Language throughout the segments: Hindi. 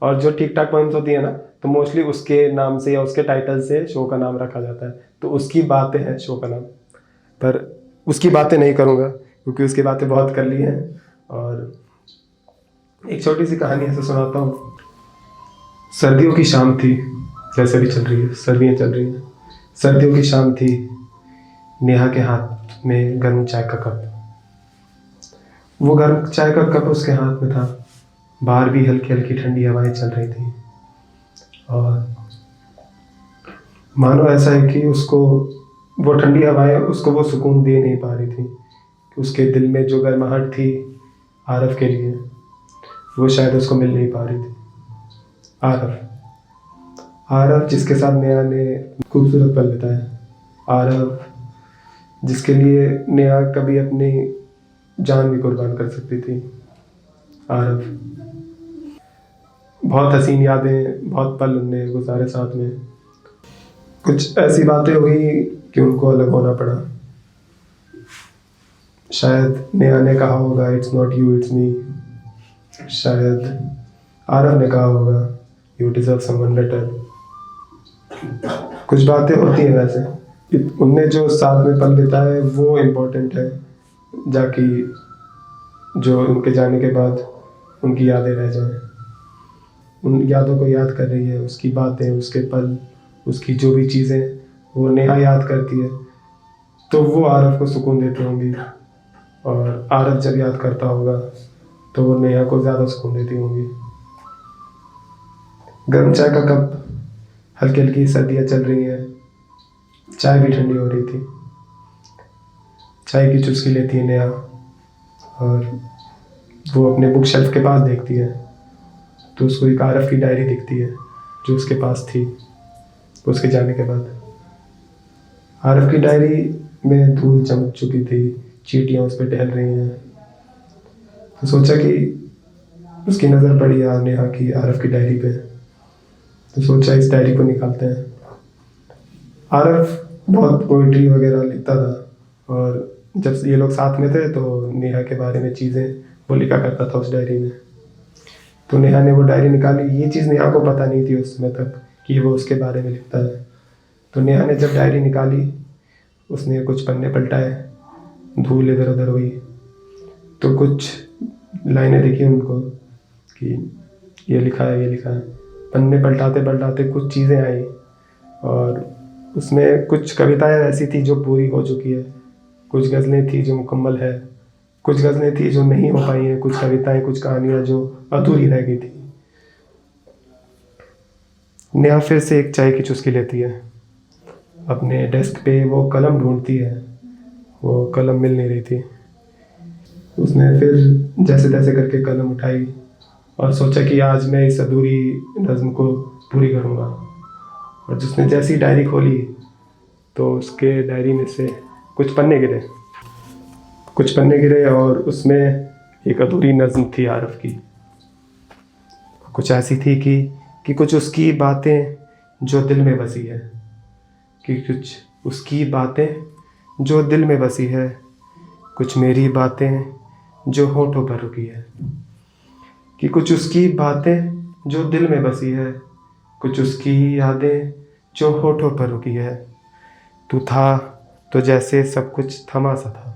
और जो ठीक ठाक पोइम्स होती है ना, तो मोस्टली उसके नाम से या उसके टाइटल से शो का नाम रखा जाता है। तो उसकी बातें हैं शो का नाम। पर उसकी बातें नहीं करूँगा क्योंकि उसकी बातें बहुत कर ली हैं। और एक छोटी सी कहानी ऐसे सुनाता हूँ। सर्दियों की शाम थी, जैसे भी चल रही है, सर्दियाँ चल रही हैं। सर्दियों की शाम थी, नेहा के हाथ में गर्म चाय का कप। वो गर्म चाय का कप उसके हाथ में था। बाहर भी हल्की हल्की ठंडी हवाएं चल रही थी। और मानो ऐसा है कि उसको वो ठंडी हवाएं उसको वो सुकून दे नहीं पा रही थी कि उसके दिल में जो गर्माहट थी आरव के लिए, वो शायद उसको मिल नहीं पा रही थी। आरव, आरव जिसके साथ नेहा ने खूबसूरत पल बिताया। आरव जिसके लिए नेहा कभी अपनी जान भी कुर्बान कर सकती थी। आरव, बहुत हसीन यादें, बहुत पल उनने गुजारे साथ में। कुछ ऐसी बातें हुई कि उनको अलग होना पड़ा। शायद नेहा ने कहा होगा it's not you it's me. शायद आरव ने कहा होगा यू डिजर्व समवन बेटर। कुछ बातें होती हैं वैसे। उनने जो साथ में पल बिताए वो इम्पोर्टेंट है, जाकि जो उनके जाने के बाद उनकी यादें रह जाएं। उन यादों को याद कर रही है, उसकी बातें, उसके पल, उसकी जो भी चीज़ें वो नेहा याद करती है, तो वो आरव को सुकून देती होंगी। और आरव जब याद करता होगा तो वो नेहा को ज़्यादा सुकून देती होंगी। गर्म चाय का कप, हल्की हल्की सर्दियाँ चल रही हैं, चाय भी ठंडी हो रही थी। चाय की चुस्की लेती है नेहा और वो अपने बुक शेल्फ के पास देखती है तो उसको एक आरव की डायरी दिखती है जो उसके पास थी उसके जाने के बाद। आरव की डायरी में धूल चमक चुकी थी, चींटियाँ उस पर टहल रही हैं। तो सोचा कि उसकी नज़र पड़ी नेहा की आरव की डायरी पे, तो सोचा इस डायरी को निकालते हैं। आरव बहुत पोइट्री वगैरह लिखता था और जब ये लोग साथ में थे तो नेहा के बारे में चीज़ें वो लिखा करता था उस डायरी में। तो नेहा ने वो डायरी निकाली। ये चीज़ नेहा को पता नहीं थी उस समय तक कि वो उसके बारे में लिखता है। तो नेहा ने जब डायरी निकाली, उसने कुछ पन्ने पलटाए, धूल इधर उधर हुई, तो कुछ लाइनें दिखी उनको कि ये लिखा है, ये लिखा है। पन्ने पलटाते पलटाते कुछ चीज़ें आई और उसमें कुछ कविताएं ऐसी थी जो पूरी हो चुकी है, कुछ गज़लें थी जो मुकम्मल है, कुछ गज़लें थी जो नहीं हो पाई हैं, कुछ कविताएं, कुछ कहानियाँ जो अधूरी रह गई थी। नेहा फिर से एक चाय की चुस्की लेती है। अपने डेस्क पे वो कलम ढूंढती है, वो कलम मिल नहीं रही थी। उसने फिर जैसे तैसे करके कलम उठाई और सोचा कि आज मैं इस अधूरी नज़्म को पूरी करूँगा। और जिसने जैसी डायरी खोली तो उसके डायरी में से कुछ पन्ने गिरे और उसमें एक अधूरी नज़्म थी आरव की। कुछ ऐसी थी कि कुछ उसकी बातें जो दिल में बसी है, कि कुछ उसकी बातें जो दिल में बसी है, कुछ मेरी बातें जो होठों पर रुकी है। कि कुछ उसकी बातें जो दिल में बसी है, कुछ उसकी यादें जो होठों पर रुकी है। तू था तो जैसे सब कुछ थमा सा था,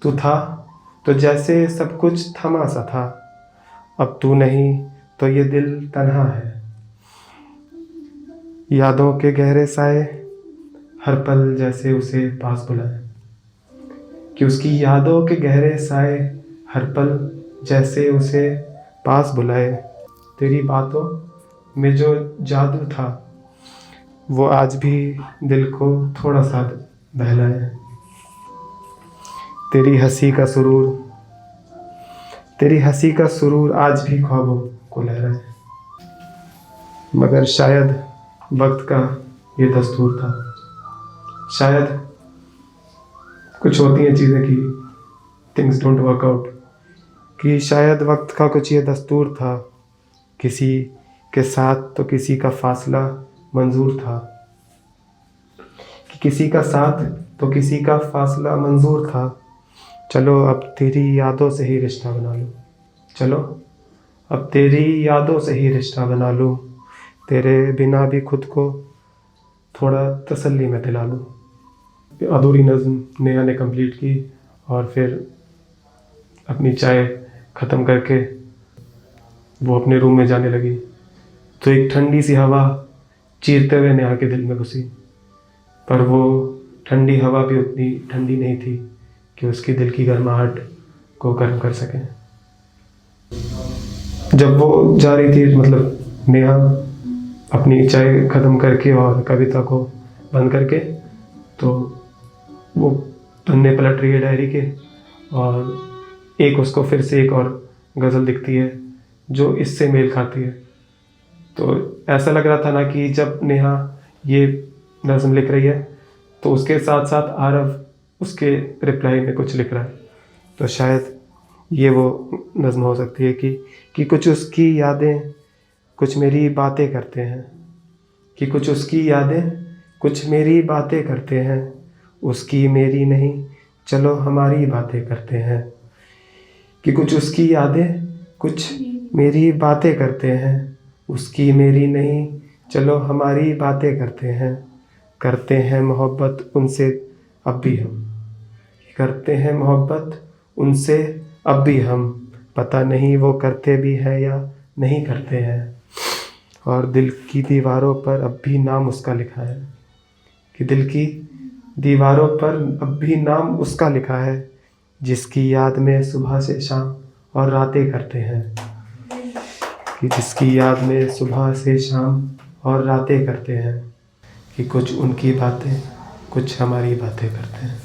तू था तो जैसे सब कुछ थमा सा था। अब तू नहीं तो ये दिल तन्हा है। यादों के गहरे साए हर पल जैसे उसे पास बुलाए। कि उसकी यादों के गहरे साए हर पल जैसे उसे पास बुलाए। तेरी बातों में जो जादू था वो आज भी दिल को थोड़ा सा बहलाए। तेरी हंसी का सुरूर आज भी ख्वाबों को लहराए। मगर शायद वक्त का ये दस्तूर था। शायद कुछ होती हैं चीज़ें कि थिंग्स डोंट वर्क आउट, कि शायद वक्त का कुछ ये दस्तूर था। किसी के साथ तो किसी का फासला मंजूर था, कि किसी का साथ तो किसी का फासला मंजूर था। चलो अब तेरी यादों से ही रिश्ता बना लो, चलो अब तेरी यादों से ही रिश्ता बना लूँ, तेरे बिना भी खुद को थोड़ा तसल्ली में दिला लूँ। अधूरी नज़्म नेहा ने कंप्लीट की और फिर अपनी चाय ख़त्म करके वो अपने रूम में जाने लगी तो एक ठंडी सी हवा चीरते हुए नेहा के दिल में घुसी, पर वो ठंडी हवा भी उतनी ठंडी नहीं थी कि उसके दिल की गर्माहट को गर्म कर सके। जब वो जा रही थी, मतलब नेहा अपनी चाय ख़त्म करके और कविता को बंद करके, तो वो पन्ने पलट रही है डायरी के और एक उसको फिर से एक और गज़ल दिखती है जो इससे मेल खाती है। तो ऐसा लग रहा था ना कि जब नेहा ये नज़्म लिख रही है तो उसके साथ साथ आरव उसके रिप्लाई में कुछ लिख रहा है। तो शायद ये वो नज़्म हो सकती है कि कुछ उसकी यादें कुछ मेरी बातें करते हैं, कि कुछ उसकी यादें कुछ मेरी बातें करते हैं, उसकी मेरी नहीं चलो हमारी बातें करते हैं। कि कुछ उसकी यादें कुछ मेरी बातें करते हैं, उसकी मेरी नहीं चलो हमारी बातें करते हैं मोहब्बत उनसे अब भी हम, करते हैं मोहब्बत उनसे अब भी हम, पता नहीं वो करते भी हैं या नहीं करते हैं। और दिल की दीवारों पर अब भी नाम उसका लिखा है, कि दिल की दीवारों पर अब भी नाम उसका लिखा है, जिसकी याद में सुबह से शाम और रातें करते हैं, कि जिसकी याद में सुबह से शाम और रातें करते हैं, कि कुछ उनकी बातें कुछ हमारी बातें करते हैं।